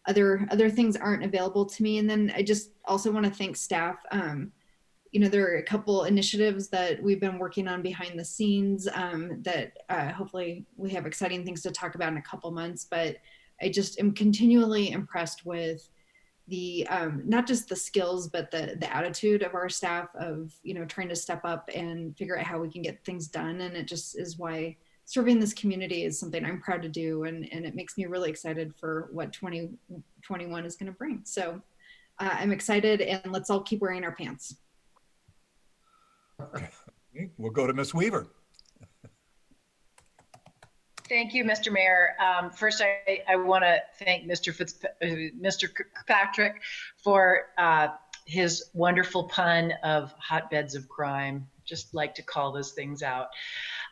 other things aren't available to me. And then I just also want to thank staff. There are a couple initiatives that we've been working on behind the scenes that hopefully we have exciting things to talk about in a couple months. But I just am continually impressed with the not just the skills, but the attitude of our staff of, trying to step up and figure out how we can get things done. And it just is why serving this community is something I'm proud to do. And it makes me really excited for what 2021 is going to bring. So I'm excited, and let's all keep wearing our pants. Okay. We'll go to Ms. Weaver. Thank you, Mr. Mayor. First, I want to thank Mr. Kirkpatrick for his wonderful pun of hotbeds of crime. Just like to call those things out.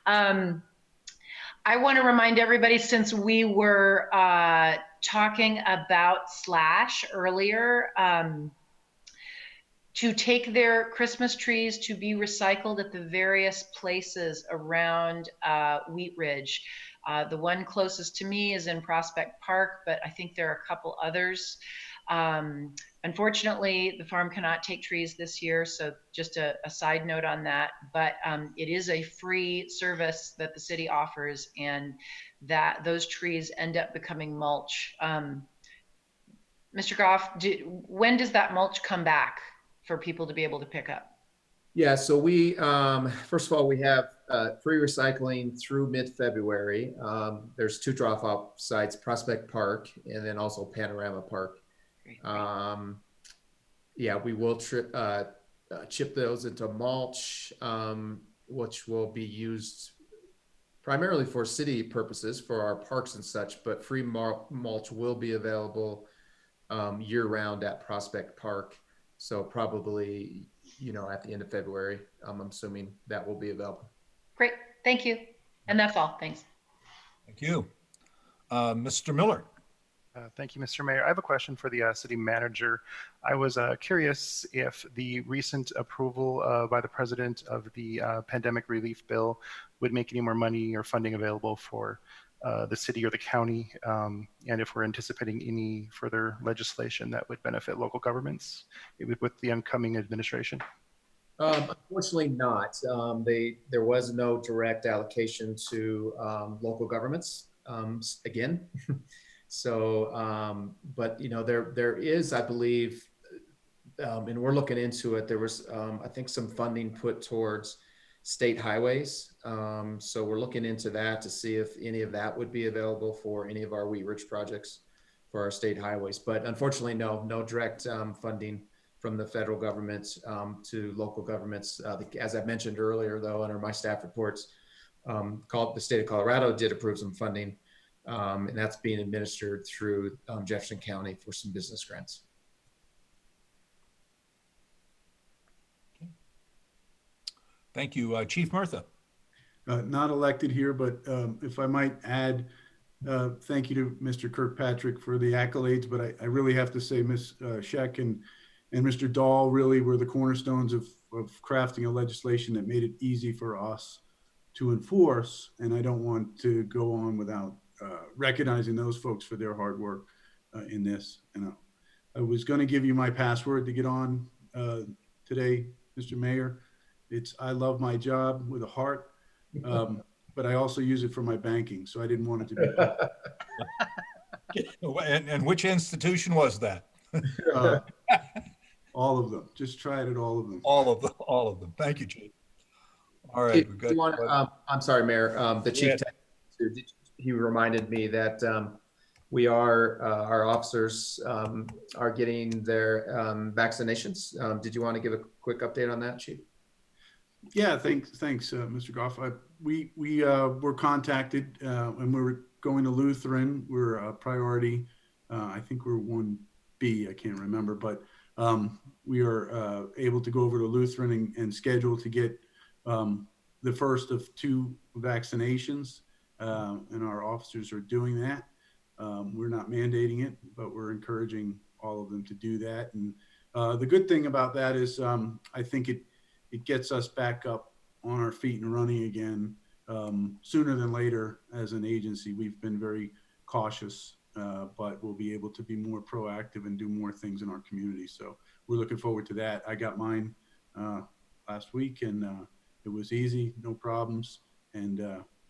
I want to remind everybody, since we were talking about Slash earlier, to take their Christmas trees to be recycled at the various places around Wheat Ridge. The one closest to me is in Prospect Park, but I think there are a couple others. Unfortunately, the farm cannot take trees this year, so just a side note on that. But it is a free service that the city offers, and that those trees end up becoming mulch. Mr. Goff, when does that mulch come back for people to be able to pick up? Yeah, so we, first of all, we have free recycling through mid-February. There's 2 drop-off sites, Prospect Park and then also Panorama Park. Yeah, we will chip those into mulch, which will be used primarily for city purposes for our parks and such, but free mulch will be available year-round at Prospect Park. So probably, at the end of February, I'm assuming that will be available. Great, thank you. And that's all, thanks. Thank you. Mr. Miller. Thank you, Mr. Mayor. I have a question for the city manager. I was curious if the recent approval by the president of the pandemic relief bill would make any more money or funding available for the city or the county, and if we're anticipating any further legislation that would benefit local governments with the incoming administration. Unfortunately not. There was no direct allocation to local governments, again. So, but there is, I believe, and we're looking into it, there was, I think, some funding put towards state highways. So we're looking into that to see if any of that would be available for any of our Wheat Ridge projects for our state highways. But unfortunately, no direct funding from the federal government to local governments. As I mentioned earlier, though, under my staff reports, the state of Colorado did approve some funding, and that's being administered through Jefferson County for some business grants. Thank you. Chief Murtha. Not elected here, but if I might add, thank you to Mr. Kirkpatrick for the accolades, but I really have to say Ms. Scheck and Mr. Dahl really were the cornerstones of crafting a legislation that made it easy for us to enforce, and I don't want to go on without recognizing those folks for their hard work in this. And I was going to give you my password to get on today, Mr. Mayor. It's I love my job with a heart, but I also use it for my banking, so I didn't want it to be. And which institution was that? All of them. Just try it at all of them. All of them. Thank you, Chief. All right. I'm sorry, Mayor. The chief, he reminded me that our officers are getting their vaccinations. Did you want to give a quick update on that, Chief? Yeah, thanks, Mr. Goff. We were contacted and we were going to Lutheran. We're a priority. I think we're 1B. I can't remember, but we are able to go over to Lutheran and schedule to get the first of 2 vaccinations, and our officers are doing that. We're not mandating it, but we're encouraging all of them to do that. And the good thing about that is I think it gets us back up on our feet and running again sooner than later as an agency. We've been very cautious, but we'll be able to be more proactive and do more things in our community. So we're looking forward to that. I got mine last week, and it was easy, no problems. And,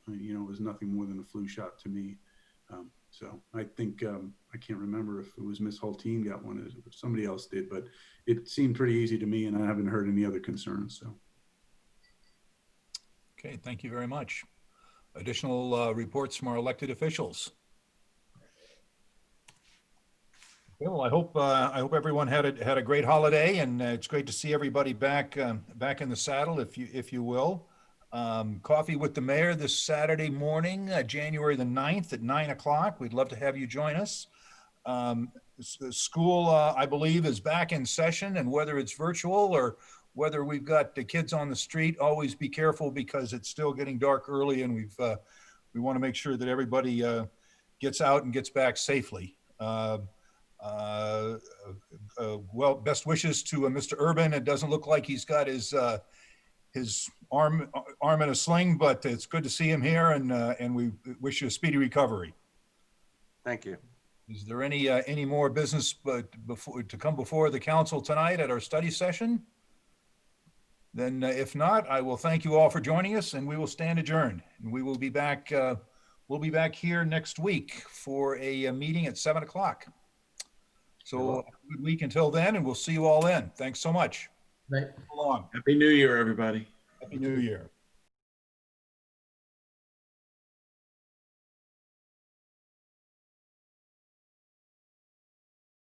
it was nothing more than a flu shot to me. So I think, I can't remember if it was Ms. Hulteen got one or somebody else did, but it seemed pretty easy to me, and I haven't heard any other concerns. So. Okay, thank you very much. Additional reports from our elected officials. Well, I hope everyone had a great holiday, and it's great to see everybody back in the saddle, if you will. Coffee with the Mayor this Saturday morning, January the 9th at 9 o'clock. We'd love to have you join us. School, I believe, is back in session, and whether it's virtual or whether we've got the kids on the street, always be careful because it's still getting dark early, and we want to make sure that everybody gets out and gets back safely. Well, best wishes to Mr. Urban. It doesn't look like he's got his arm in a sling, but it's good to see him here, and we wish you a speedy recovery. Thank you. Is there any more business to come before the council tonight at our study session? Then if not, I will thank you all for joining us, and we will stand adjourned. And we will be back. We'll be back here next week for a meeting at 7 o'clock. So have a good week until then, and we'll see you all then. Thanks so much. Right. So long. Happy New Year, everybody. Happy New Year.